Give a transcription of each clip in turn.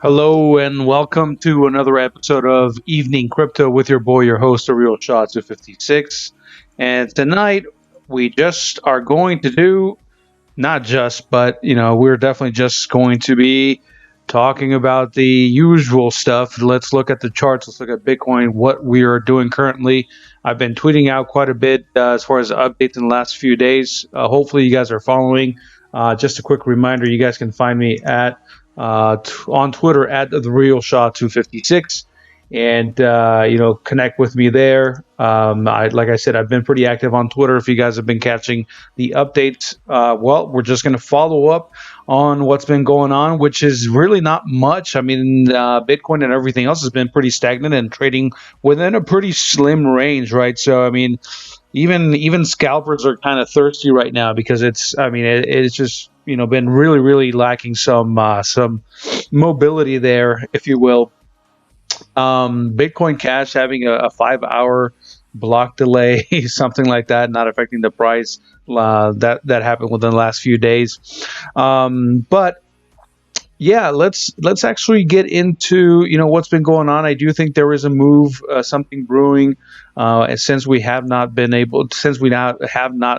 Hello and welcome to another episode of Evening Crypto with your boy, your host, the Real Shot 256. And tonight we just are going to do not just, but we're definitely just going to be talking about the usual stuff. Let's look at the charts. Let's look at Bitcoin, what we are doing currently. I've been tweeting out quite a bit as far as updates in the last few days. Hopefully, you guys are following. Just a quick reminder: you guys can find me at on Twitter at the Real Shot 256, and connect with me there. Like I said, I've been pretty active on Twitter. If you guys have been catching the updates, well, we're just going to follow up on what's been going on, which is really not much. I mean, Bitcoin and everything else has been pretty stagnant and trading within a pretty slim range, right? So, I mean, even scalpers are kind of thirsty right now because it's just been really lacking some mobility there, if you will. Bitcoin Cash having a 5-hour block delay, something like that, not affecting the price. That happened within the last few days. But yeah, let's actually get into what's been going on. I do think there is a move, something brewing, since we have not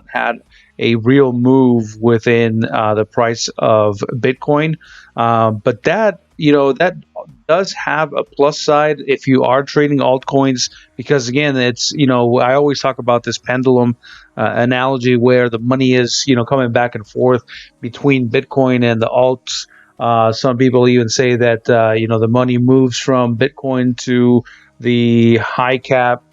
had a real move within the price of Bitcoin. But that does have a plus side if you are trading altcoins, because again, it's I always talk about this pendulum analogy where the money is coming back and forth between Bitcoin and the alts. Some people even say that the money moves from Bitcoin to the high cap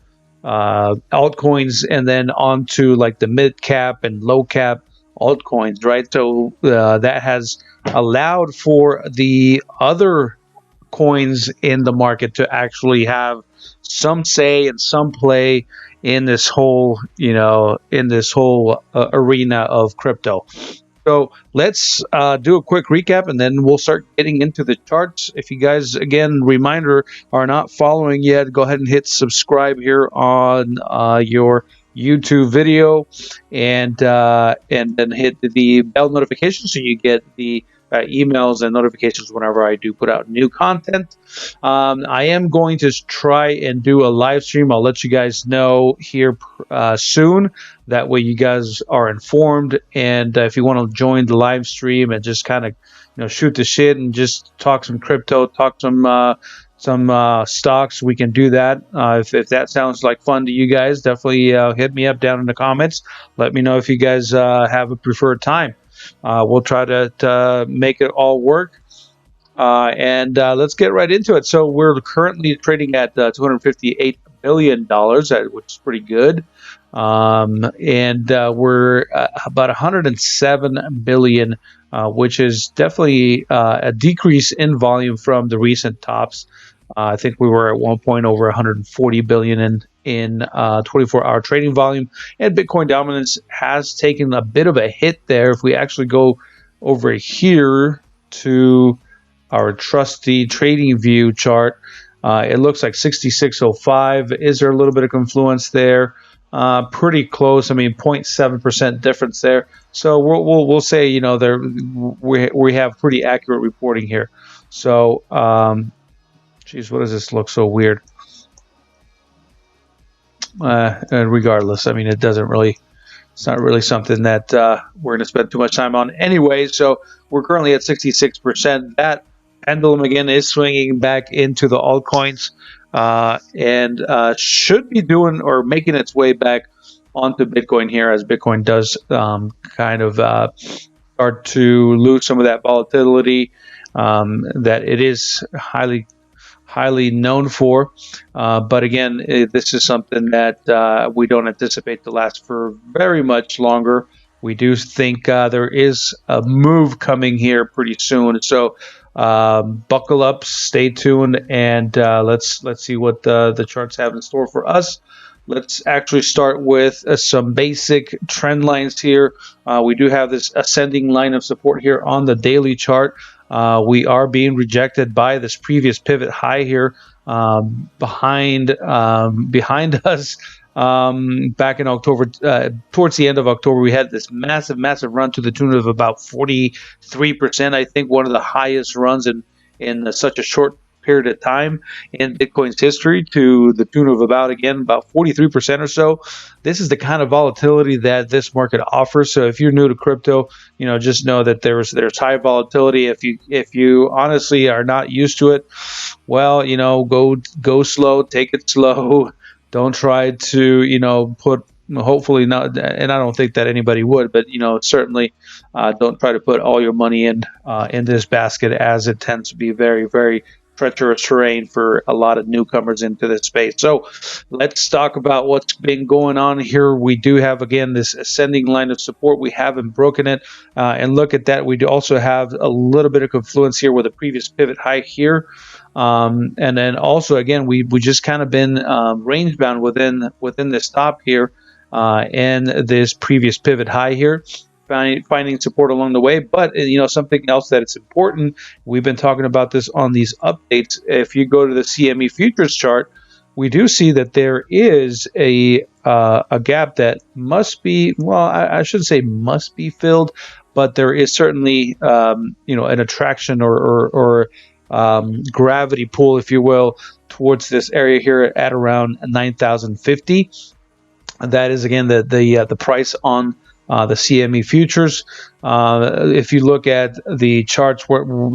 altcoins and then onto like the mid cap and low cap altcoins, right? So that has allowed for the other coins in the market to actually have some say and some play in this whole arena of crypto. So let's do a quick recap, and then we'll start getting into the charts. If you guys, again, reminder, are not following yet, go ahead and hit subscribe here on your YouTube video, and then hit the bell notification so you get the emails and notifications whenever I do put out new content. I am going to try and do a live stream. I'll let you guys know here soon. That way you guys are informed. And if you want to join the live stream and just kind of shoot the shit and just talk some crypto, talk some stocks, we can do that. If that sounds like fun to you guys, definitely hit me up down in the comments. Let me know if you guys have a preferred time. We'll try to make it all work. And let's get right into it. So we're currently trading at $258 billion, which is pretty good. And we're about 107 billion, which is definitely a decrease in volume from the recent tops. I think we were at one point over 140 billion in 24-hour trading volume, and Bitcoin dominance has taken a bit of a hit there. If we actually go over here to our trusty trading view chart, it looks like 6605. Is there a little bit of confluence there? Pretty close. I mean, 0.7% difference there. So we'll say we have pretty accurate reporting here. So geez, what does this look so weird? Regardless, I mean, it's not really something that we're going to spend too much time on anyway. So we're currently at 66%. That pendulum again is swinging back into the altcoins and should be doing or making its way back onto Bitcoin here, as Bitcoin does kind of start to lose some of that volatility that it is highly known for. But again, this is something that we don't anticipate to last for very much longer. We do think there is a move coming here pretty soon. So buckle up, stay tuned, and let's see what the charts have in store for us. Let's actually start with some basic trend lines here. We do have this ascending line of support here on the daily chart. We are being rejected by this previous pivot high here behind us. Back in October, towards the end of October, we had this massive run to the tune of about 43%. I think one of the highest runs in such a short period of time in Bitcoin's history, to the tune of about 43% or so. This is the kind of volatility that this market offers. So if you're new to crypto, just know that there's high volatility. If you honestly are not used to it, well, go slow, take it slow. Don't try to put, hopefully not, and I don't think that anybody would, but certainly don't try to put all your money in this basket, as it tends to be very, very treacherous terrain for a lot of newcomers into this space. So let's talk about what's been going on here. We do have, again, this ascending line of support. We haven't broken it, and look at that. We do also have a little bit of confluence here with a previous pivot high here. And then also, again, we just kind of been range bound within this top here, and this previous pivot high here, finding support along the way. But something else that it's important, we've been talking about this on these updates. If you go to the CME futures chart, we do see that there is a gap that must be, well, I shouldn't say must be filled, but there is certainly an attraction or gravity pull, if you will, towards this area here at around 9,050. That is, again, the price on the CME futures. If you look at the charts,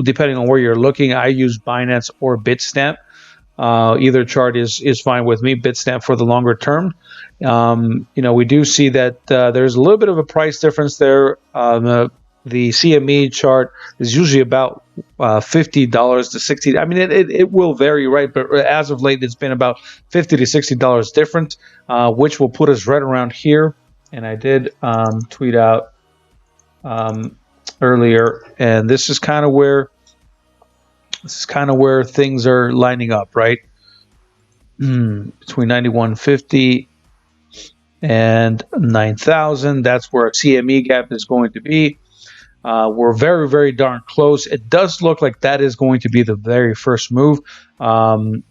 depending on where you're looking, I use Binance or Bitstamp. Either chart is fine with me. Bitstamp for the longer term. We do see that there's a little bit of a price difference there. The CME chart is usually about $50 to $60. I mean, it will vary, right? But as of late, it's been about $50 to $60 difference, which will put us right around here. And I did tweet out earlier, and this is kind of where things are lining up, right? Between 9150 and 9,000, that's where a CME gap is going to be. We're very, very darn close. It does look like that is going to be the very first move. From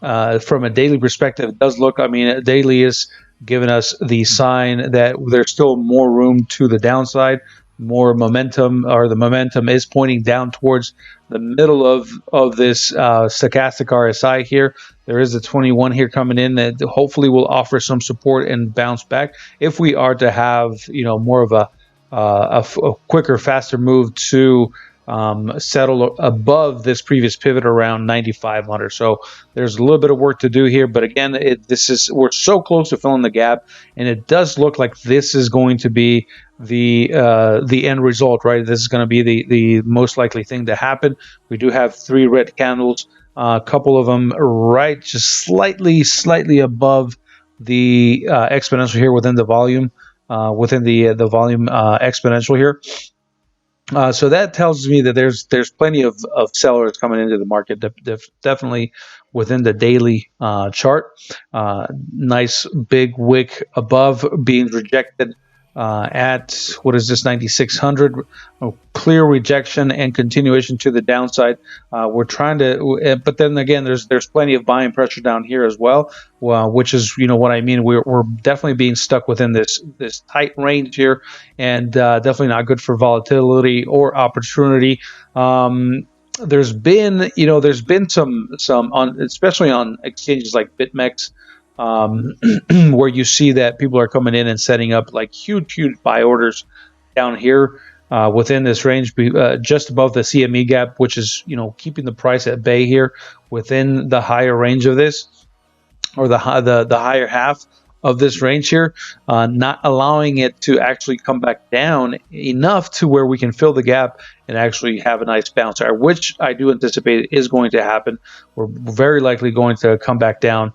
a daily perspective, it does look, daily is giving us the sign that there's still more room to the downside, more momentum, or the momentum is pointing down towards the middle of this stochastic RSI here. There is a 21 here coming in that hopefully will offer some support and bounce back if we are to have more of a quicker, faster move to settle above this previous pivot around 9,500. So there's a little bit of work to do here, but again, we're so close to filling the gap, and it does look like this is going to be the end result, right? This is going to be the most likely thing to happen. We do have 3 red candles, a couple of them right just slightly above the exponential here within the volume, exponential here. So that tells me that there's plenty of sellers coming into the market, definitely within the daily chart. Nice big wick above being rejected at, what is this, 9,600. Clear rejection and continuation to the downside. We're trying to, but then again, there's plenty of buying pressure down here as well, which is what I mean. We're definitely being stuck within this tight range here, and definitely not good for volatility or opportunity. There's been some on, especially on exchanges like BitMEX, where you see that people are coming in and setting up like huge buy orders down here within this range, just above the CME gap, which is keeping the price at bay here within the higher range of this, or the higher half of this range here, not allowing it to actually come back down enough to where we can fill the gap and actually have a nice bounce, which I do anticipate is going to happen. We're very likely going to come back down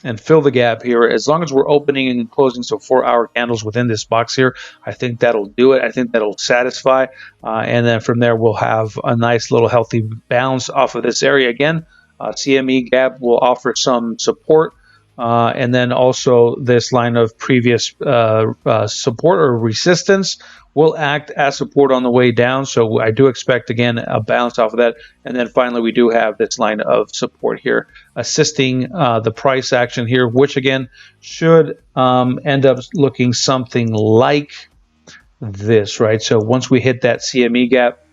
and fill the gap here, as long as we're opening and closing so 4-hour candles within this box here. I think that'll do it. I think that'll satisfy, and then from there we'll have a nice little healthy bounce off of this area again. CME gap will offer some support, and then also this line of previous support or resistance will act as support on the way down. So I do expect, again, a bounce off of that. And then finally, we do have this line of support here assisting the price action here, which again should end up looking something like this, right? So once we hit that CME gap,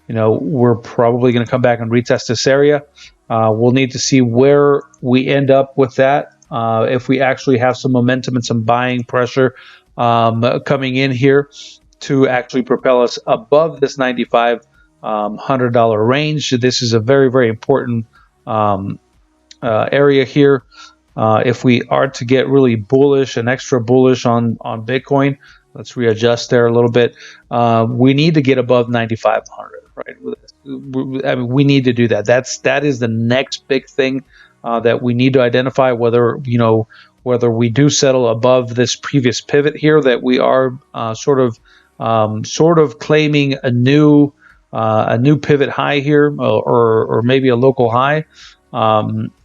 we're probably going to come back and retest this area. We'll need to see where we end up with that. If we actually have some momentum and some buying pressure coming in here to actually propel us above this $9,500 range. This is a very, very important area here. If we are to get really bullish and extra bullish on Bitcoin, let's readjust there a little bit. We need to get above 9,500, right? I mean, we need to do that. That is the next big thing that we need to identify. Whether we do settle above this previous pivot here, that we are sort of claiming a new pivot high here, or maybe a local high.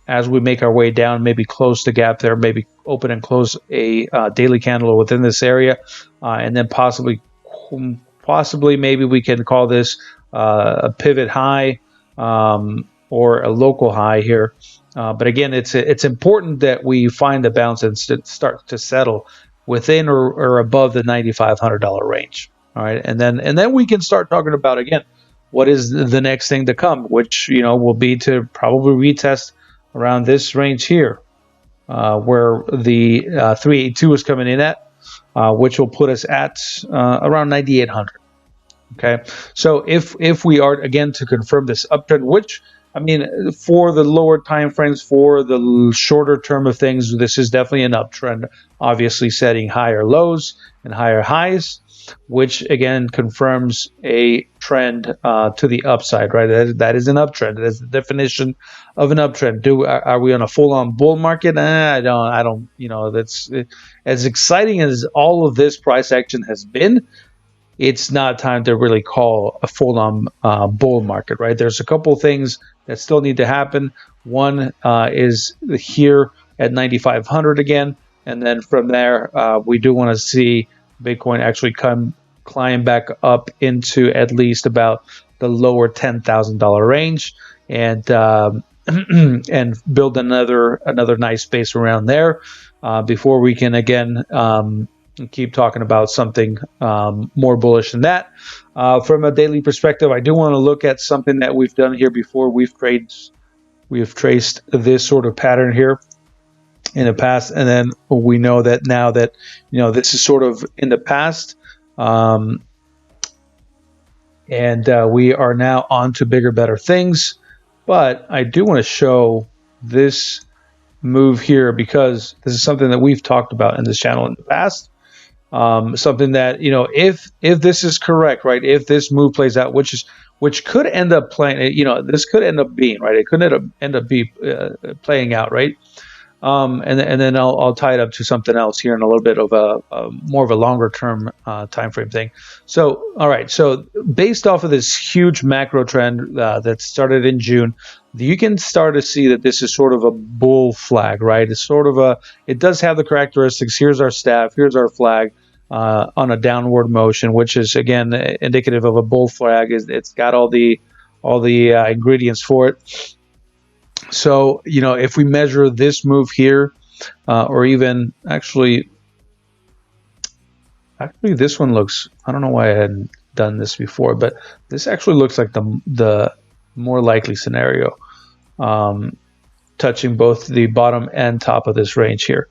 As we make our way down, maybe close the gap there, maybe open and close a daily candle within this area, and then possibly maybe we can call this a pivot high or a local high here. But again, it's important that we find the bounce and start to settle within or above the $9,500 range. All right, and then we can start talking about, again, what is the next thing to come, which will be to probably retest around this range here, where the 382 is coming in at, which will put us at around 9,800. Okay, so if we are again to confirm this uptrend, which, I mean, for the lower time frames, for the shorter term of things, this is definitely an uptrend, obviously setting higher lows and higher highs, which again confirms a trend to the upside, right? That is an uptrend. That's the definition of an uptrend. Are we on a full-on bull market? I don't. That's as exciting as all of this price action has been. It's not time to really call a full-on bull market, right? There's a couple of things that still need to happen. One is here at 9,500 again, and then from there, we do want to see Bitcoin actually climb back up into at least about the lower $10,000 range, and and build another nice base around there before we can again keep talking about something more bullish than that. From a daily perspective, I do want to look at something that we've done here before. We have traced this sort of pattern here in the past, and then we know that now that this is sort of in the past, and we are now on to bigger, better things. But I do want to show this move here because this is something that we've talked about in this channel in the past. Something that, if this is correct, right, if this move plays out, which could end up playing, this could end up being, right, it could end up playing out, right, and then I'll tie it up to something else here in a little bit of a more of a longer term time frame thing. So, all right, so based off of this huge macro trend that started in June, you can start to see that this is sort of a bull flag, right? It's sort of it does have the characteristics. Here's our staff, here's our flag on a downward motion, which is again indicative of a bull flag. It's got all the ingredients for it. So, if we measure this move here, or even actually this one looks, I don't know why I hadn't done this before, but this actually looks like the more likely scenario, touching both the bottom and top of this range here.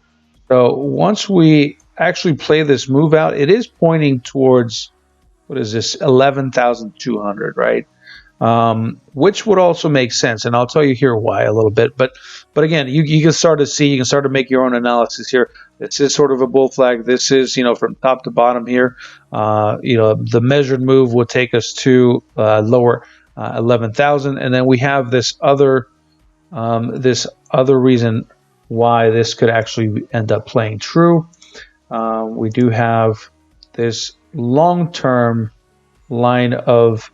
So once we actually play this move out, it is pointing towards, what is this, 11,200, right? Which would also make sense, and I'll tell you here why a little bit. But again, you can start to see, you can start to make your own analysis here. This is sort of a bull flag. This is, from top to bottom here. The measured move will take us to lower 11,000, and then we have this other reason why this could actually end up playing true. We do have this long-term line of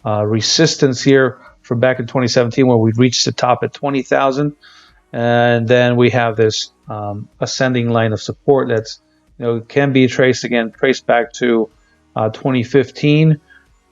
resistance here from back in 2017 where we reached the top at 20,000, and then we have this ascending line of support that's can be traced back to 2015.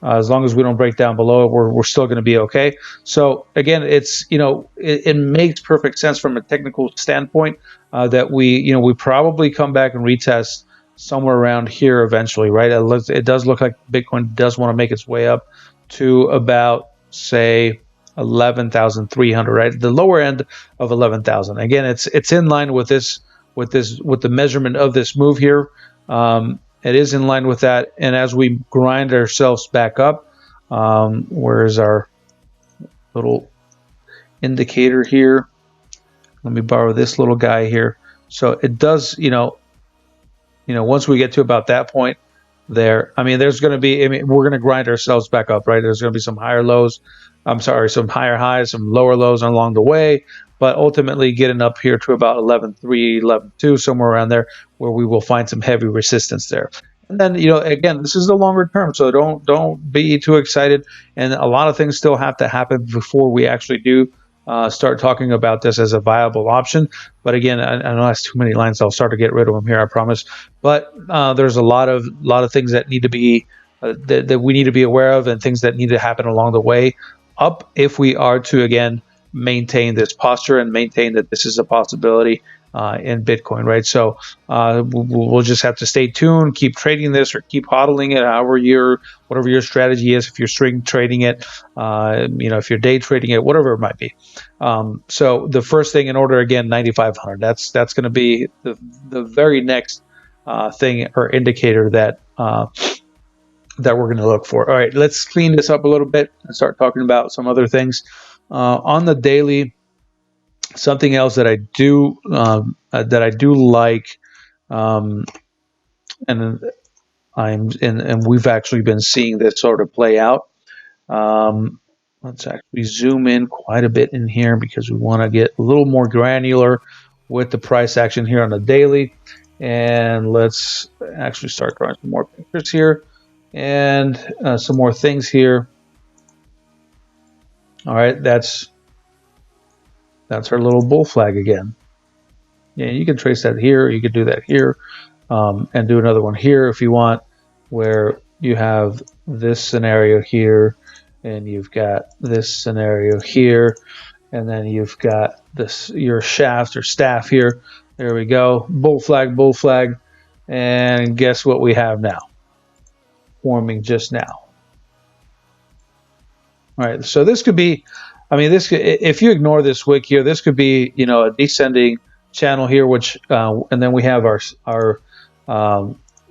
As long as we don't break down below it, we're still going to be okay. So again, it's it makes perfect sense from a technical standpoint that we probably come back and retest somewhere around here eventually, right? It does look like Bitcoin does want to make its way up to about, say, 11,300, right? The lower end of 11,000. Again, it's in line with this with the measurement of this move here. It is in line with that, and as we grind ourselves back up, where's our little indicator here? Let me borrow this little guy here. So it does, once we get to about that point there, I mean, there's going to be, we're going to grind ourselves back up, right? There's going to be some higher lows. I'm sorry, some higher highs, some lower lows along the way, but ultimately getting up here to about 11.3, 11.2, somewhere around there, where we will find some heavy resistance there. And then, again, this is the longer term, so don't be too excited. And a lot of things still have to happen before we actually do start talking about this as a viable option. But again, I know that's too many lines. I'll start to get rid of them here, I promise. But there's a lot of things that need to be that we need to be aware of, and things that need to happen along the way up if we are to again maintain this posture and maintain that this is a possibility in Bitcoin, right? So we'll just have to stay tuned, keep trading this, or keep hodling it, whatever your strategy is. If you're string trading it, if you're day trading it, whatever it might be. So the first thing in order, again, 9,500. That's going to be the very next thing or indicator that we're going to look for. All right, let's clean this up a little bit and start talking about some other things on the daily. Something else that I do like, and we've actually been seeing this sort of play out. Let's actually zoom in quite a bit in here because we want to get a little more granular with the price action here on the daily. And let's actually start drawing some more pictures here and some more things here. All right, that's our little bull flag again. Yeah, you can trace that here. You could do that here, and do another one here if you want, where you have this scenario here, and you've got this scenario here, and then you've got your shaft or staff here. There we go. Bull flag, and guess what we have now? Forming just now. All right, so this could be, if you ignore this wick here, this could be, a descending channel here, which, and then we have our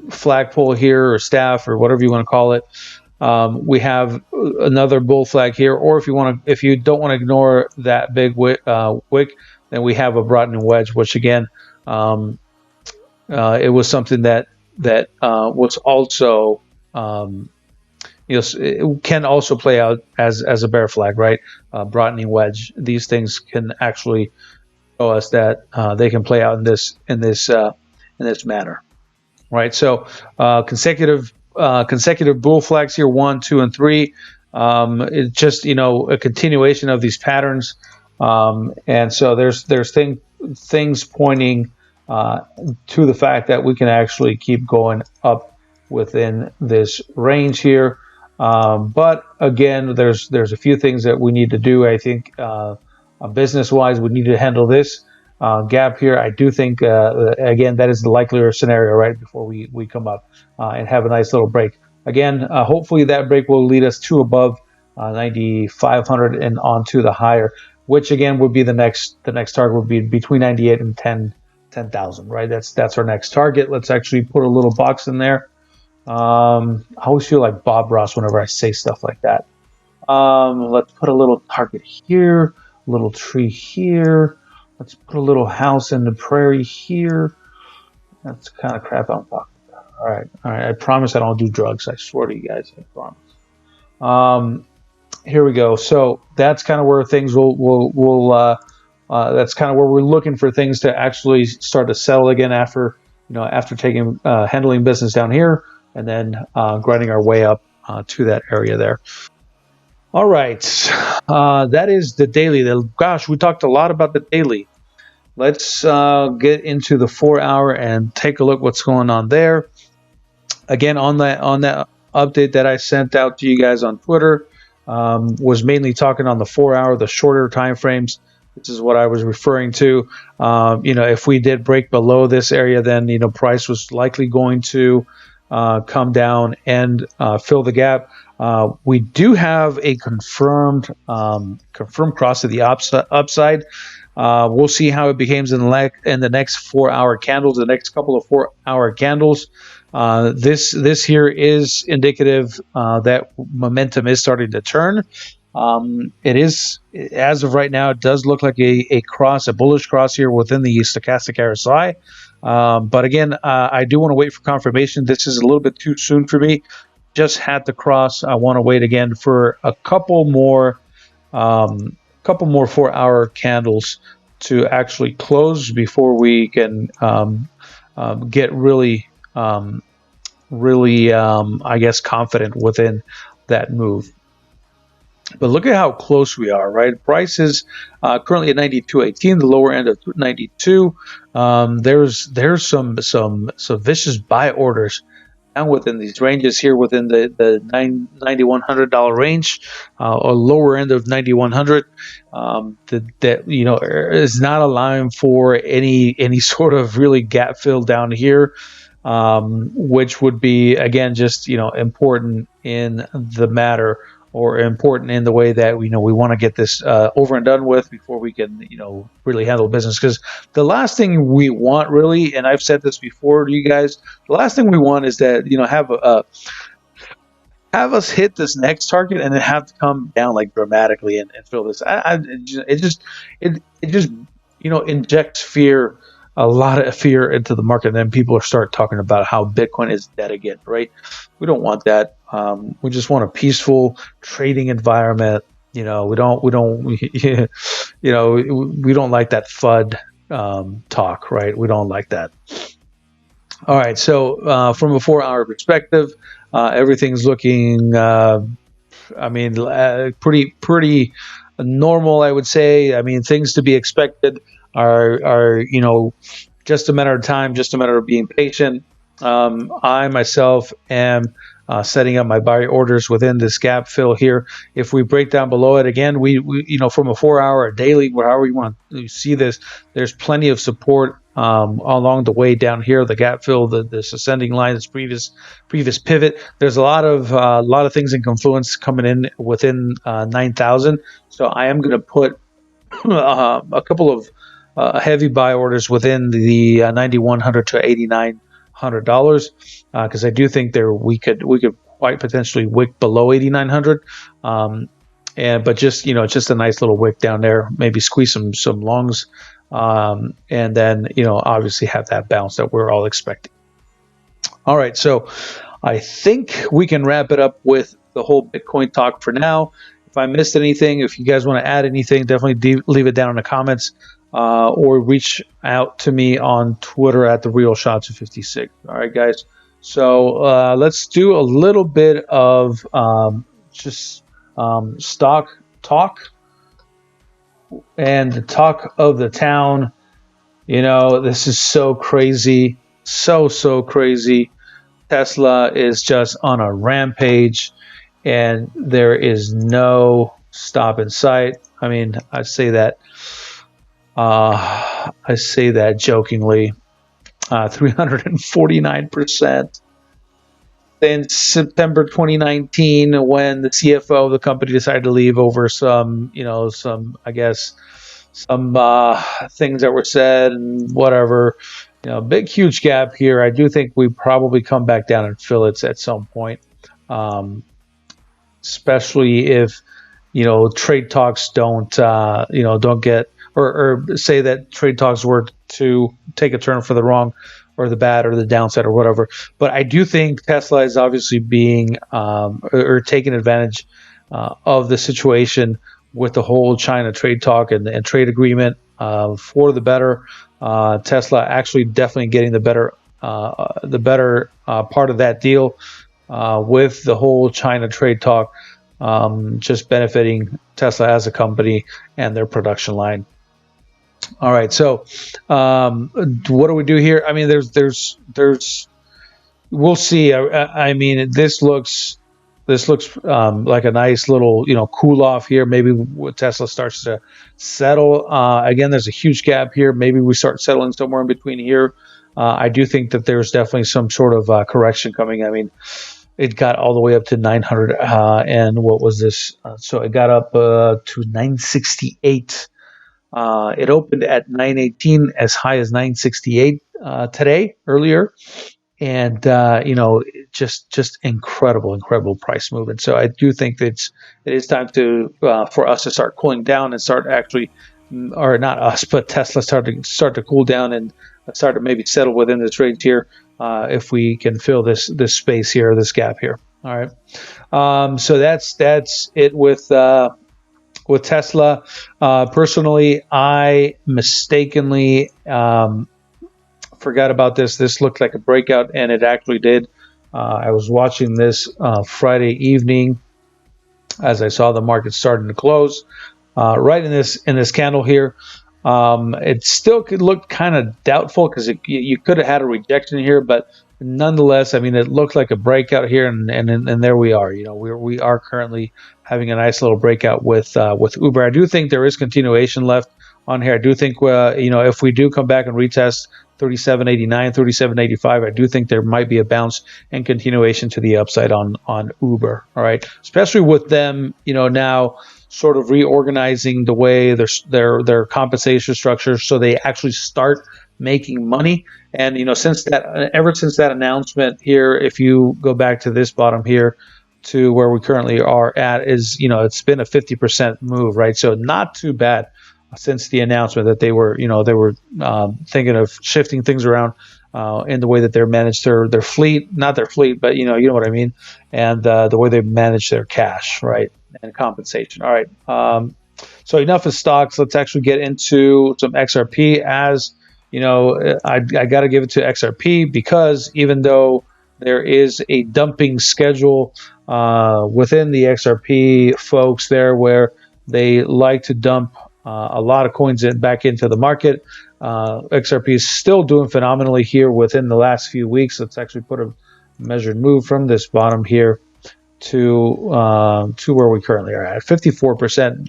flagpole here, or staff, or whatever you want to call it. We have another bull flag here, or if you don't want to ignore that big wick, then we have a broadening wedge, which again, it was something that was also it can also play out as a bear flag, right? Broadening wedge. These things can actually show us that they can play out in this manner, right? So consecutive bull flags here, 1, 2, and 3. It's just a continuation of these patterns, and so there's things pointing to the fact that we can actually keep going up within this range here. But again, there's a few things that we need to do. I think business-wise, we need to handle this gap here. I do think, again, that is the likelier scenario, right, before we come up and have a nice little break. Again, hopefully that break will lead us to above 9,500 and onto the higher, which again would be the next target would be between 98 and 10,000, right? That's our next target. Let's actually put a little box in there. I always feel like Bob Ross whenever I say stuff like that. Let's put a little target here, a little tree here. Let's put a little house in the prairie here. That's the kind of crap I'm talking about. All right. I promise I don't do drugs. I swear to you guys, I promise. Here we go. So that's kind of where things will that's kind of where we're looking for things to actually start to settle again after taking handling business down here, and then grinding our way up to that area there. All right, that is the daily. Gosh, we talked a lot about the daily. Let's get into the 4-hour and take a look what's going on there. Again, on that update that I sent out to you guys on Twitter, was mainly talking on the 4-hour, the shorter time frames. This is what I was referring to. If we did break below this area, then price was likely going to come down and fill the gap. We do have a confirmed cross to the upside. We'll see how it behaves in the next 4-hour candles, the next couple of 4-hour candles. This here is indicative that momentum is starting to turn. It is, as of right now, it does look like a bullish cross here within the stochastic RSI. But again, I do want to wait for confirmation. This is a little bit too soon for me. Just had the cross. I want to wait again for a couple more 4-hour candles to actually close before we can get really, I guess, confident within that move. But look at how close we are, right? Price is currently at 92.18, the lower end of 92. There's some vicious buy orders down within these ranges here, within the $9,100 range, or lower end of 9,100. That is not allowing for any sort of really gap fill down here. Which would be, again, just important in the matter, or important in the way that we want to get this over and done with before we can really handle business. Because the last thing we want, really, and I've said this before to you guys, the last thing we want is that have us hit this next target and then have to come down like dramatically and fill this. It just injects fear, a lot of fear into the market, and then people start talking about how Bitcoin is dead again, right? We don't want that. We just want a peaceful trading environment. We don't we don't like that FUD talk, right? We don't like that. All right, so from a 4-hour perspective, everything's looking, pretty normal, I would say. I mean, things to be expected are just a matter of time, just a matter of being patient. I myself am setting up my buy orders within this gap fill here. If we break down below it again, we from a 4-hour or daily, however you want to see this, there's plenty of support along the way down here. The gap fill, this ascending line, this previous pivot. There's a lot of things in confluence coming in within 9,000. So I am going to put a couple of heavy buy orders within the $9,100 to $8,900 because I do think we could quite potentially wick below 8,900, but just just a nice little wick down there, maybe squeeze some longs, and then obviously have that bounce that we're all expecting. All right, so I think we can wrap it up with the whole Bitcoin talk for now. If I missed anything, if you guys want to add anything, definitely leave it down in the comments. Or reach out to me on Twitter at TheRealShot256. All right, guys. So let's do a little bit of stock talk and the talk of the town. This is so crazy, so crazy. Tesla is just on a rampage, and there is no stop in sight. I mean, I say that jokingly. 349% since September 2019, when the CFO of the company decided to leave over some things that were said and whatever. Big huge gap here. I do think we probably come back down and fill it at some point, especially if trade talks don't get, or say that trade talks were to take a turn for the wrong or the bad or the downside or whatever. But I do think Tesla is obviously being or taking advantage of the situation with the whole China trade talk and trade agreement for the better. Tesla actually definitely getting the better part of that deal with the whole China trade talk, just benefiting Tesla as a company and their production line. All right, so what do we do here? I mean, we'll see. I mean, this looks like a nice little cool off here. Maybe Tesla starts to settle again. There's a huge gap here. Maybe we start settling somewhere in between here. I do think that there's definitely some sort of correction coming. I mean, it got all the way up to 900, and what was this? So it got up to 968. It opened at 918, as high as 968 today, earlier. And just incredible price movement. So I do think that it is time to for us to start cooling down and start actually, or not us, but Tesla start to cool down and start to maybe settle within this range here, if we can fill this space here, this gap here. All right. So that's it with Tesla. Personally, I mistakenly forgot about this. This looked like a breakout, and it actually did. I was watching this Friday evening as I saw the market starting to close. Right in this candle here, it still could look kind of doubtful because you could have had a rejection here, but nonetheless, I mean, it looked like a breakout here, and there we are. We are currently having a nice little breakout with Uber. I do think there is continuation left on here. I do think if we do come back and retest 37.89, 37.85, I do think there might be a bounce and continuation to the upside on Uber. All right, especially with them, now sort of reorganizing the way their compensation structure, so they actually start making money. And ever since that announcement here, if you go back to this bottom here to where we currently are at, is it's been a 50% move, right? So not too bad since the announcement that they were thinking of shifting things around in the way that they're managed their fleet, not their fleet, but you know what I mean, and the way they manage their cash, right, and compensation. All right. So enough of stocks. Let's actually get into some XRP. As you know, I got to give it to XRP because even though there is a dumping schedule within the XRP folks there, where they like to dump a lot of coins back into the market, XRP is still doing phenomenally here within the last few weeks. Let's actually put a measured move from this bottom here to where we currently are at 54%,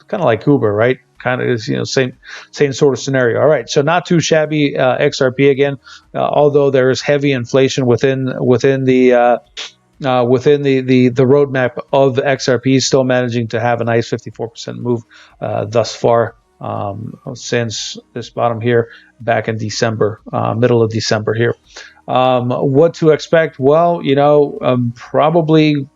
kind of like Uber, right? Kind of is same sort of scenario. All right, so not too shabby. XRP again, although there is heavy inflation within the roadmap of XRP, still managing to have a nice 54% move thus far since this bottom here back in December, middle of December here. What to expect? Well, probably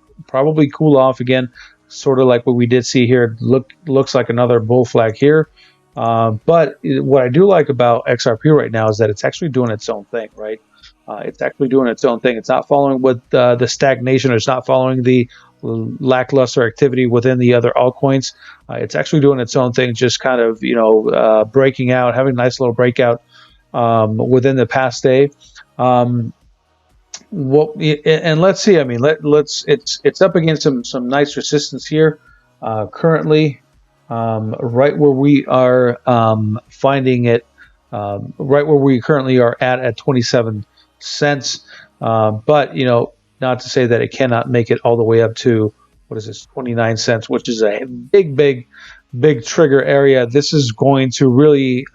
cool off again, sort of like what we did see here. Looks like another bull flag here. But what I do like about XRP right now is that it's actually doing its own thing, right? It's actually doing its own thing. It's not following with the stagnation. It's not following the lackluster activity within the other altcoins. It's actually doing its own thing, just kind of breaking out, having a nice little breakout within the past day. And let's see. I mean, it's up against some nice resistance here currently, right where we are finding it, right where we currently are at 27 cents. But not to say that it cannot make it all the way up to, what is this, 29 cents, which is a big trigger area. This is going to really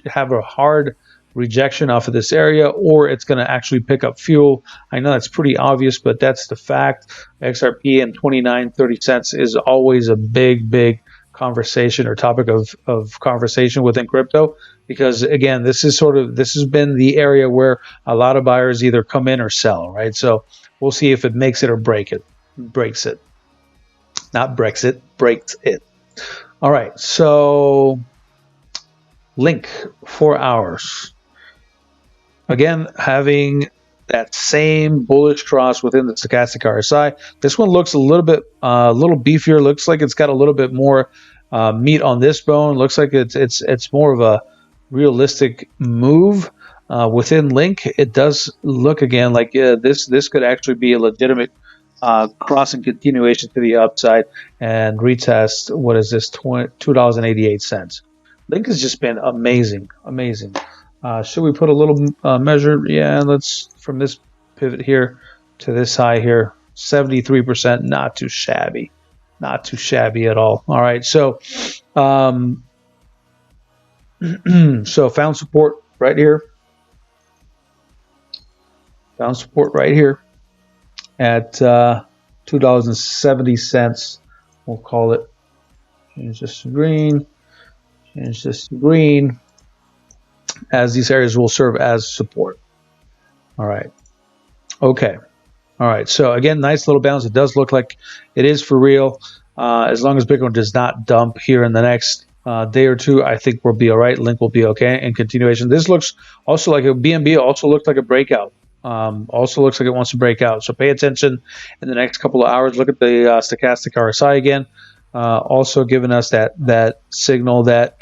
have a hard rejection off of this area, or it's going to actually pick up fuel. I know that's pretty obvious, but that's the fact. XRP and 29.30 cents is always a big conversation or topic of conversation within crypto, because again, this has been the area where a lot of buyers either come in or sell, right? So we'll see if it makes it or breaks it. Not Brexit, breaks it. All right, so Link 4 hours. Again, having that same bullish cross within the stochastic RSI. This one looks a little beefier. Looks like it's got a little bit more meat on this bone. Looks like it's more of a realistic move within Link. It does look again like this could actually be a legitimate cross and continuation to the upside and retest. What is this? $2.88. Link has just been amazing. Should we put a little measure? Yeah, let's, from this pivot here to this high here, 73%. Not too shabby at all. All right, so so found support right here Found support right here at $2.70. We'll call it. Change this to green. Change this to green, as these areas will serve as support. All right. Okay. All right. So again, nice little bounce. It does look like it is for real. As long as Bitcoin does not dump here in the next day or two, I think we'll be all right. Link will be okay. And continuation. This looks also like a BNB. Also looked like a breakout. Also looks like it wants to break out. So pay attention in the next couple of hours. Look at the stochastic RSI again. Also giving us that signal that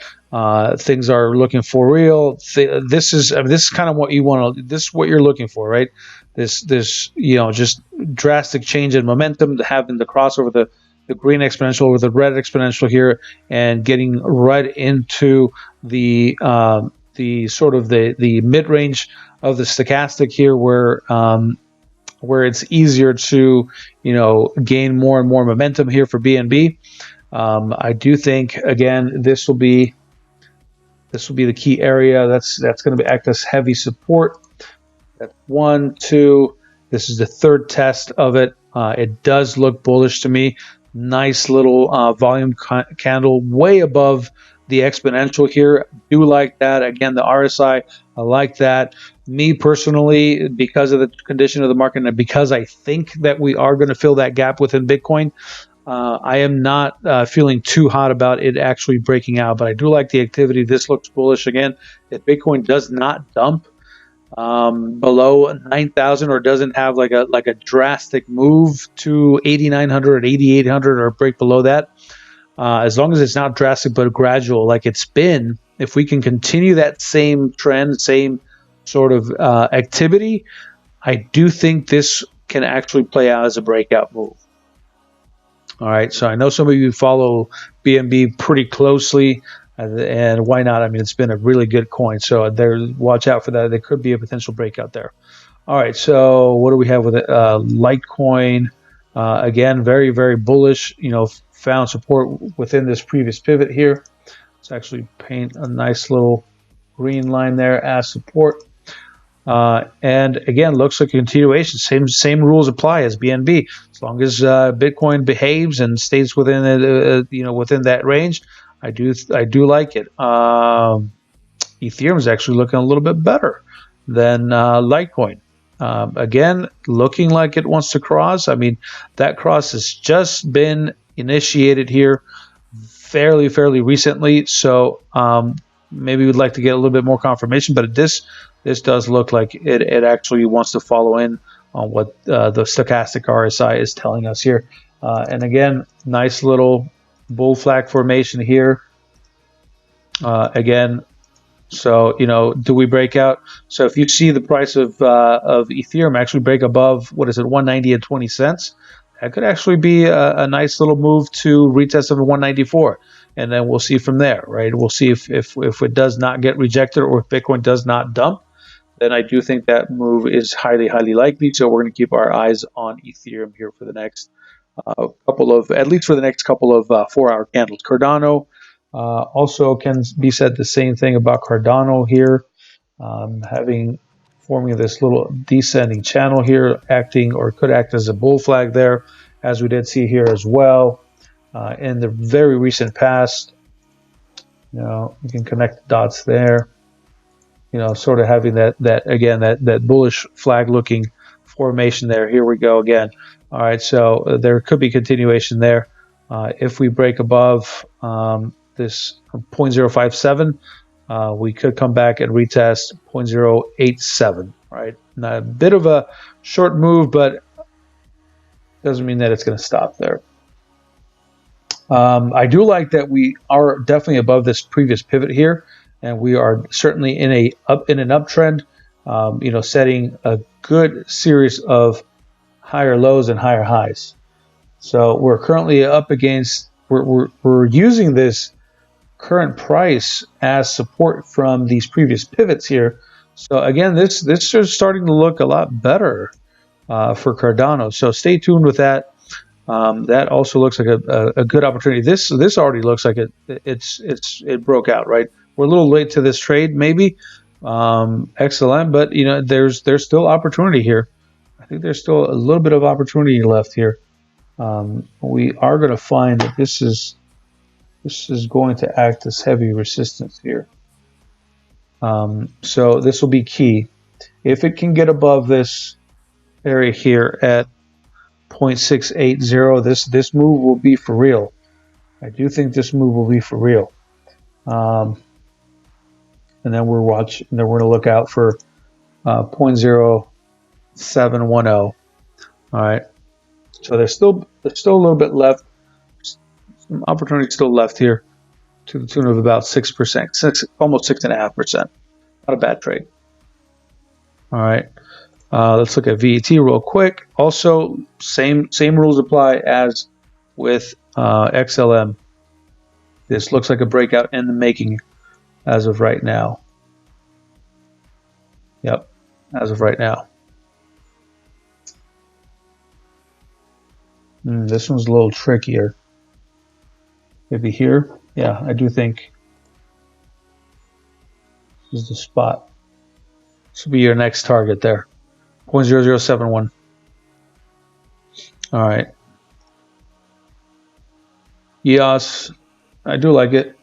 things are looking for real. This is kind of what you want to. This is what you're looking for, right? This just drastic change in momentum, having the crossover the green exponential over the red exponential here, and getting right into the sort of the mid range of the stochastic here, where it's easier to gain more and more momentum here for BNB. I do think again this will be the key area. That's going to act as heavy support. That's 1, 2. This is the third test of it. It does look bullish to me. Nice little volume candle way above the exponential here. Do like that. Again, the RSI, I like that. Me personally, because of the condition of the market and because I think that we are going to fill that gap within Bitcoin, I am not feeling too hot about it actually breaking out, but I do like the activity. This looks bullish again. If Bitcoin does not dump below 9,000 or doesn't have like a drastic move to 8,900 or 8,800 or break below that, as long as it's not drastic but gradual like it's been, if we can continue that same trend, same sort of activity, I do think this can actually play out as a breakout move. All right, so I know some of you follow BNB pretty closely, and why not? I mean, it's been a really good coin, so watch out for that. There could be a potential breakout there. All right, so what do we have with it? Litecoin, again, very, very bullish. Found support within this previous pivot here. Let's actually paint a nice little green line there as support. And again, looks like a continuation. Same rules apply as BNB. As long as Bitcoin behaves and stays within within that range, I do like it. Ethereum is actually looking a little bit better than Litecoin. Again, looking like it wants to cross. I mean, that cross has just been initiated here fairly recently. So maybe we'd like to get a little bit more confirmation, but this does look like it actually wants to follow in on what the stochastic RSI is telling us here. And again, nice little bull flag formation here. Again, so do we break out? So if you see the price of Ethereum actually break above, what is it, 190 and 20 cents, that could actually be a nice little move to retest of 194. And then we'll see from there, right? We'll see if it does not get rejected or if Bitcoin does not dump. Then I do think that move is highly likely. So we're going to keep our eyes on Ethereum here for the next at least for the next couple of 4-hour candles. Cardano also can be said the same thing about Cardano here, forming this little descending channel here, acting or could act as a bull flag there, as we did see here as well in the very recent past. You can connect the dots there. Sort of having that bullish flag looking formation there. Here we go again. All right, so there could be continuation there. If we break above this 0.057, we could come back and retest 0.087. Right, now, a bit of a short move, but doesn't mean that it's going to stop there. I do like that we are definitely above this previous pivot here, and we are certainly in an uptrend. Setting a good series of higher lows and higher highs. So we're currently up against. We're using this current price as support from these previous pivots here. So again, this is starting to look a lot better for Cardano. So stay tuned with that. That also looks like a good opportunity. This already looks like it broke out, right? We're a little late to this trade, maybe, Excellent, but you know, there's still opportunity here. I think there's still a little bit of opportunity left here. We are going to find that this is going to act as heavy resistance here. So this will be key. If it can get above this area here at 0.680, this move will be for real. I do think this move will be for real. And then we're watching. Then we're going to look out for 0.0710. All right. So there's still a little bit left. Some opportunity still left here, to the tune of about 6%, almost 6.5%. Not a bad trade. All right. Let's look at VET real quick. Also, same rules apply as with XLM. This looks like a breakout in the making as of right now. Yep, as of right now. This one's a little trickier. Maybe here. Yeah, I do think this is the spot. This will be your next target there. 0.0071. All right. EOS, I do like it.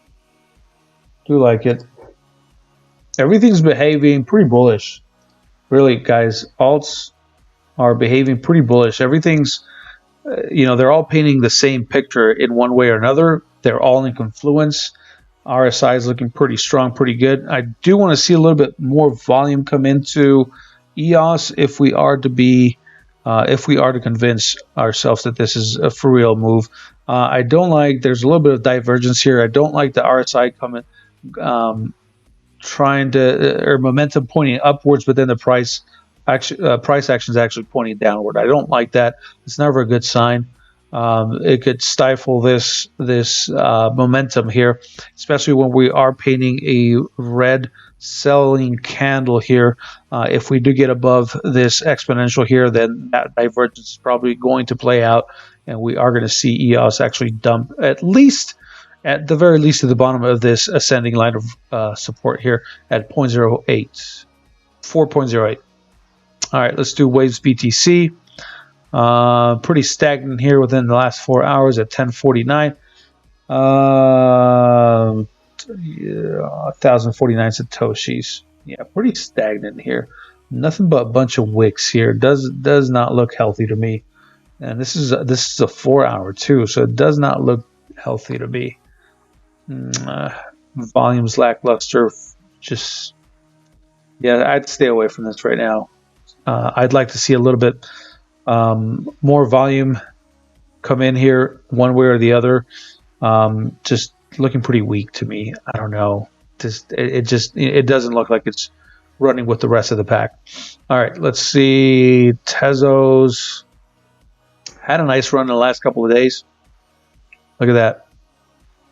Everything's behaving pretty bullish. Really, guys, alts are behaving pretty bullish. Everything's, you know, they're all painting the same picture in one way or another. They're all in confluence. RSI is looking pretty strong, pretty good. I do want to see a little bit more volume come into EOS if we are to convince ourselves that this is a for real move. I don't like, there's a little bit of divergence here. I don't like the RSI coming, trying to, or momentum pointing upwards, but then the price action is actually pointing downward. I don't like that. It's never a good sign. It could stifle this momentum here, especially when we are painting a red selling candle here. If we do get above this exponential here, then that divergence is probably going to play out, and we are going to see EOS actually dump at the very least at the bottom of this ascending line of support here at 0.08, 4.08. All right, let's do waves BTC. Pretty stagnant here within the last 4 hours at 1049. 1,049 Satoshis. Yeah, pretty stagnant here. Nothing but a bunch of wicks here. Does not look healthy to me. And this is a 4 hour too, so it does not look healthy to me. Volume's lackluster. Just, yeah, I'd stay away from this right now. I'd like to see a little bit more volume come in here one way or the other. Just looking pretty weak to me. I don't know. It doesn't look like it's running with the rest of the pack. All right, let's see. TEZOS had a nice run in the last couple of days. Look at that,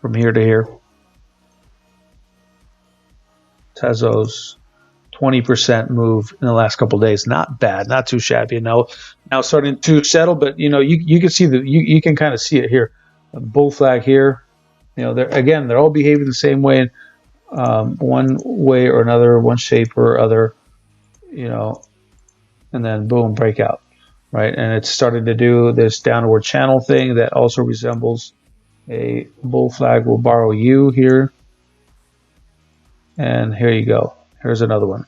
from here to here. TEZOS, 20% move in the last couple of days. Not bad, not too shabby. Now starting to settle, but you know, you can see you can kind of see it here. A bull flag here. You know, they're all behaving the same way, one way or another, one shape or other. You know, and then boom, breakout, right? And it's starting to do this downward channel thing that also resembles a bull flag. We'll borrow you here, and here you go. Here's another one.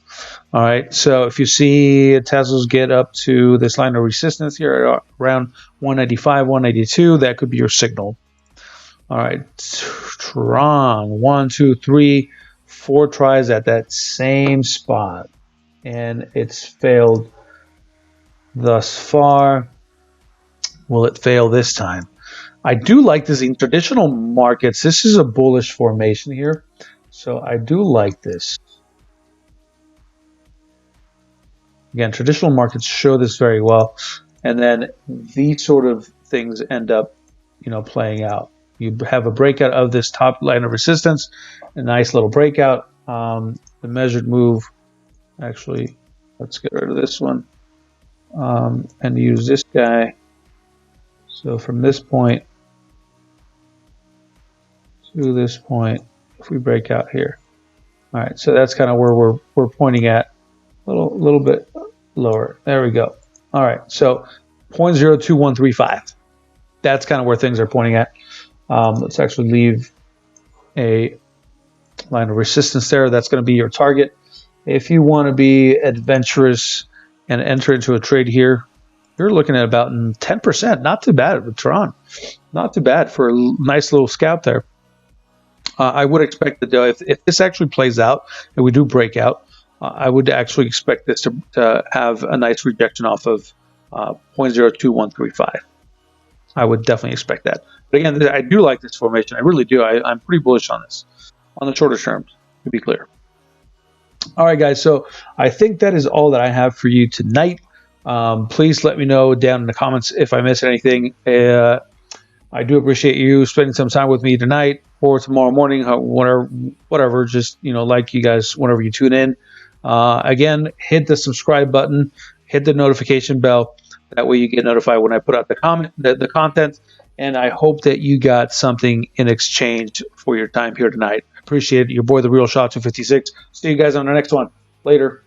All right, so if you see TEZOS get up to this line of resistance here at around 195, 192, that could be your signal. All right, strong. 1, 2, 3, 4 tries at that same spot, and it's failed thus far. Will it fail this time? I do like this in traditional markets. This is a bullish formation here, so I do like this. Again, traditional markets show this very well, and then these sort of things end up, you know, playing out. You have a breakout of this top line of resistance, a nice little breakout. The measured move, actually, let's get rid of this one and use this guy. So from this point to this point, if we break out here, All right, so that's kind of where we're pointing at. Little bit lower. There we go. All right, so 0.02135. That's kind of where things are pointing at. Let's actually leave a line of resistance there. That's going to be your target. If you want to be adventurous and enter into a trade here, you're looking at about 10%. Not too bad with Tron. Not too bad for a nice little scalp there. I would expect that if this actually plays out and we do break out, I would actually expect this to have a nice rejection off of 0.02135. I would definitely expect that. But again, I do like this formation. I really do. I'm pretty bullish on this, on the shorter term, to be clear. All right, guys. So I think that is all that I have for you tonight. Please let me know down in the comments if I missed anything. I do appreciate you spending some time with me tonight or tomorrow morning, whatever. Just, like you guys whenever you tune in. Again, hit the subscribe button, hit the notification bell. That way you get notified when I put out the content. And I hope that you got something in exchange for your time here tonight. Appreciate it. Your boy, the Real Shot 256. See you guys on the next one. Later.